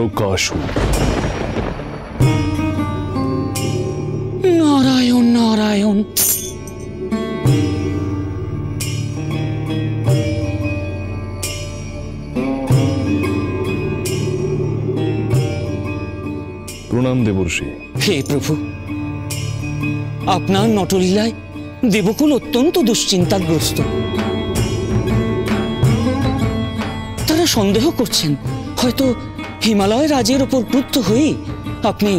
তারকাসুর। নারায়ণ নারায়ণ। প্রণাম দেবর্ষি। হে প্রভু, আপনার নটলীলায় দেবকুল অত্যন্ত দুশ্চিন্তাগ্রস্ত। তারা সন্দেহ করছেন হয়তো হিমালয় রাজের ওপর ক্রুদ্ধ হয়ে আপনি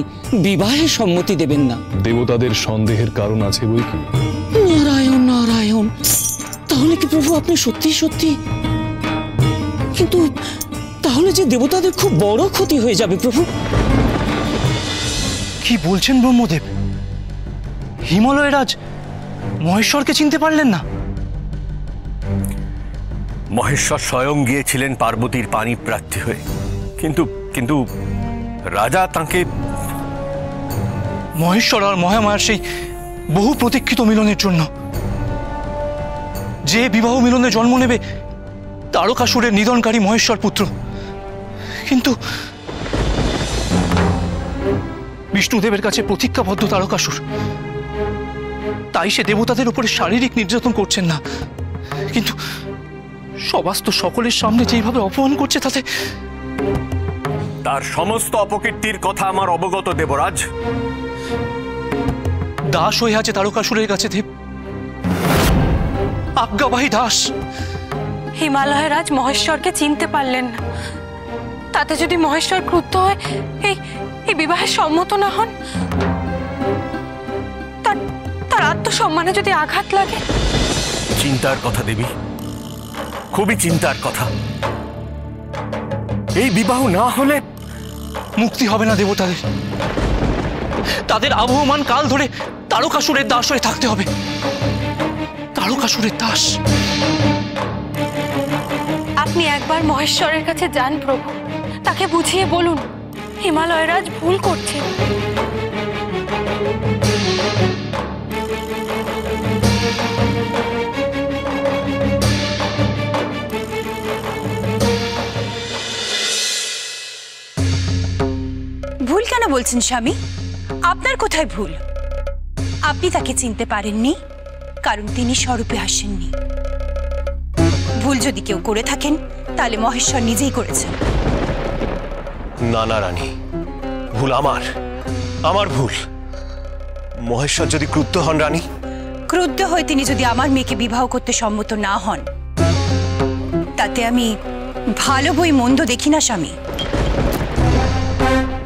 বিবাহে সম্মতি দেবেন না। দেবতাদের সন্দেহের কারণ আছে বই কি? নারায়ণ নারায়ণ। তাহলে কি প্রভু আপনি সত্যি সত্যি? কিন্তু তাহলে যে দেবতাদের খুব বড় ক্ষতি হয়ে যাবে প্রভু। কি বলছেন ব্রহ্মদেব? হিমালয় রাজ মহেশ্বরকে চিনতে পারলেন না? মহেশ্বর স্বয়ং গিয়েছিলেন পার্বতীর পানি প্রার্থী হয়ে, কিন্তু কিন্তু রাজা তাকে। মহেশ্বর আর মহামায়ার সেই বহু প্রতীক্ষিত মিলনের জন্য, যে বিবাহ মিলনে জন্ম নেবে তারকাসুরের নিধনকারী মহেশ্বর পুত্র। কিন্তু বিষ্ণুদেবের কাছে প্রতিজ্ঞাবদ্ধ তারকাসুর, তাই সে দেবতাদের উপরে শারীরিক নির্যাতন করছেন না, কিন্তু সবাস্ত সকলের সামনে যেভাবে অপমান করছে তাতে। তার সমস্ত অপকীর্তির কথা আমার অবগত দেবরাজ। দাস হয়ে আছে তারকাসুরের কাছে দেব, আজ্ঞাবাহী দাস। হিমালয় রাজ মহেশ্বরকে চিনতে পারলেন না, তাতে যদি মহেশ্বর ক্রুদ্ধ হয় এই বিবাহে সম্মত না হন, তার আত্মসম্মানে যদি আঘাত লাগে। চিন্তার কথা দেবী, খুবই চিন্তার কথা। এই বিবাহ না হলে মুক্তি হবে না দেবতাদের। তাদের আবহমান কাল ধরে তারকাসুরের দাস হয়ে থাকতে হবে। তারকাসুরের দাস। আপনি একবার মহেশ্বরের কাছে যান প্রভু, তাকে বুঝিয়ে বলুন হিমালয় রাজ ভুল করছে। ভুল কেন বলছেন স্বামী? আপনার কোথায় ভুল? আপনি তাকে চিনতে পারেননি কারণ তিনি স্বরূপে আসেননি। ভুল যদি কেউ করে থাকেন তাহলে মহেশ্বর নিজেই করেছেন। না না রানী, ভুল আমার ভুল। মহেশ্বর যদি ক্রুদ্ধ হন রানী? ক্রুদ্ধ হয়ে তিনি যদি আমার মেয়েকে বিবাহ করতে সম্মত না হন, তাতে আমি ভালো বই মন্দ দেখি না স্বামী।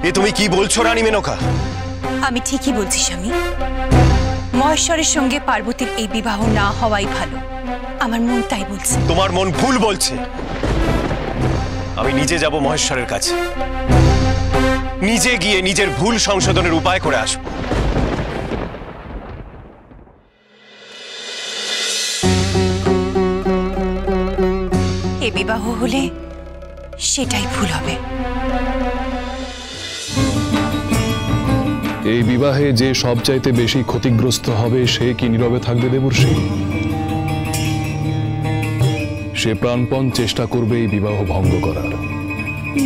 এ তুমি কি বলছো রানী মেনকা? আমি ঠিকই বলছি স্বামী। মহেশ্বরের সঙ্গে পার্বতীর এই বিবাহ না হওয়াই ভালো। আমার মন তাই বলছে। তোমার মন ভুল বলছে। আমি নিজে যাব মহেশ্বরের কাছে, নিজে গিয়ে নিজের ভুল সংশোধনের উপায় করে আসব। এ বিবাহ হলে সেটাই ভুল হবে। এই বিবাহে যে সবচাইতে বেশি ক্ষতিগ্রস্ত হবে সে কি নীরবে থাকবে দেবর্ষি? সে প্রাণপণ চেষ্টা করবে এই বিবাহ ভঙ্গ করার।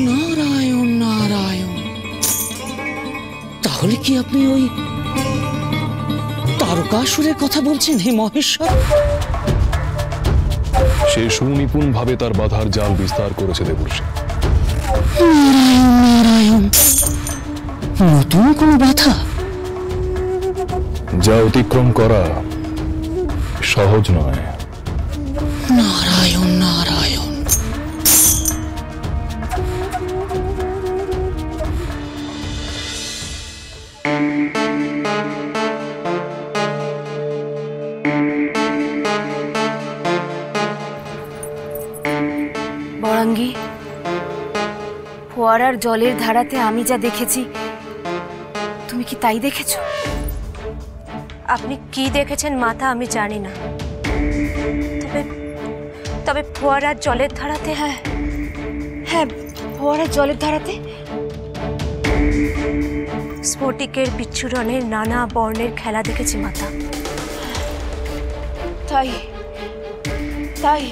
নারায়ণ নারায়ণ। তাহলে কি আপনি ওই তারকাসুরের কথা বলছেন হে মহেশ্বর? সে সুনিপুণ ভাবে তার বাধার জাল বিস্তার করেছে দেবর্ষি। নারায়ণ নারায়ণ। নতুন কোন বাধা? যা অতিক্রম করা সহজ নয়। নারায়ণ নারায়ণ। বরাঙ্গী, ফোয়ারার জলের ধারাতে আমি যা দেখেছি তুমি কি তাই দেখেছো? আপনি কি দেখেছেন মাতা আমি জানি না, তবে ফোয়ারার জলের ধারাতে। হ্যাঁ হ্যাঁ, ফোয়ারার জলের ধারাতে স্ফটিকের বিচ্ছুরণের নানা বর্ণের খেলা দেখেছি মাতা। তাই তাই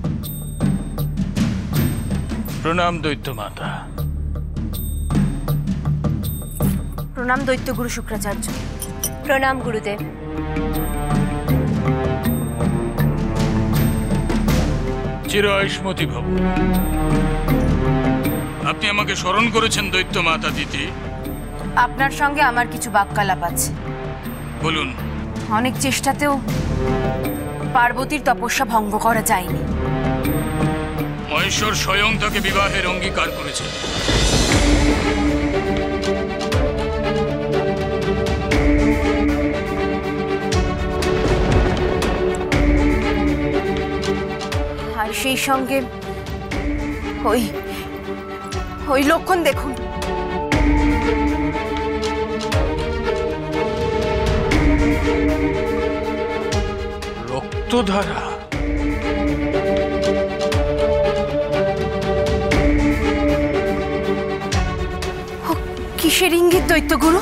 এই প্রণাম দৈত্য মাতা। প্রণাম দৈত্যগুরু শুক্রাচার্য। প্রণাম গুরুদেব। চির আয়ুষ্মতী ভব। আপনি আমাকে স্মরণ করেছেন দৈত্য মাতা দিদি। আপনার সঙ্গে আমার কিছু বাক্যালাপ আছে। বলুন। অনেক চেষ্টাতেও পার্বতীর তপস্যা ভঙ্গ করা যায়নি। মহেশ্বর স্বয়ং তাকে বিবাহের অঙ্গীকার করেছেন। আর সেই সঙ্গে ওই লক্ষণ দেখুন। রক্তধারা। কিসের ইঙ্গিত দৈত্যগুরু?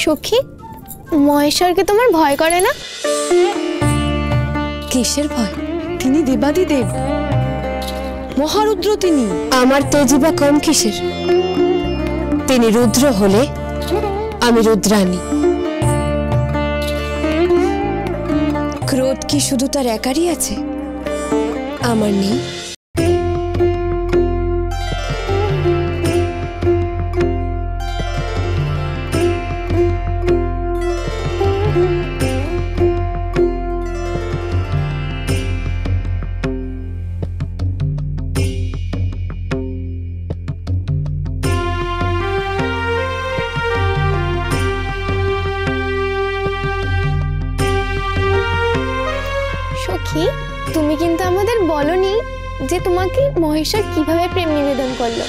সখী, মহেশ্বরকে তোমার ভয় করে না? কিসের ভয়? তিনি দেবাদিদেব, মহারুদ্র তিনি। আমার তেজি বা কম কিসের? তিনি রুদ্র হলে আমি রুদ্রাণী। ক্রোধ কি শুধু তার একারই আছে? আমার নেই? সখী, তুমি কিন্তু আমাদের বলনি যে তোমাকে মহেশ্বর কিভাবে প্রেম নিবেদন করলো।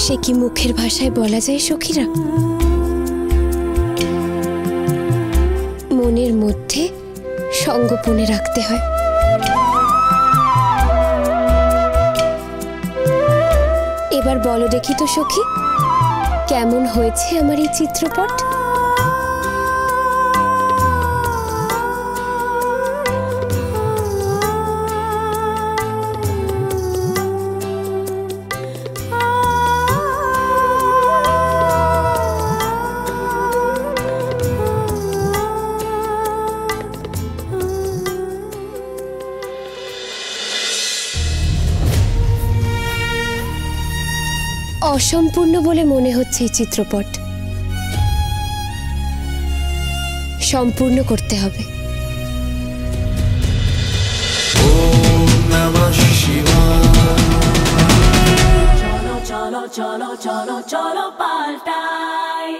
সে কি মুখের ভাষায় বলা যায় সখীরা? মনের মধ্যে সঙ্গোপনে রাখতে হয়। এবার বলো দেখি তো সখী, কেমন হয়েছে আমার এই চিত্রপট? অসম্পূর্ণ বলে মনে হচ্ছে এই চিত্রপট। সম্পূর্ণ করতে হবে। চলো চলো চলো চলো চলো পাল্টাই।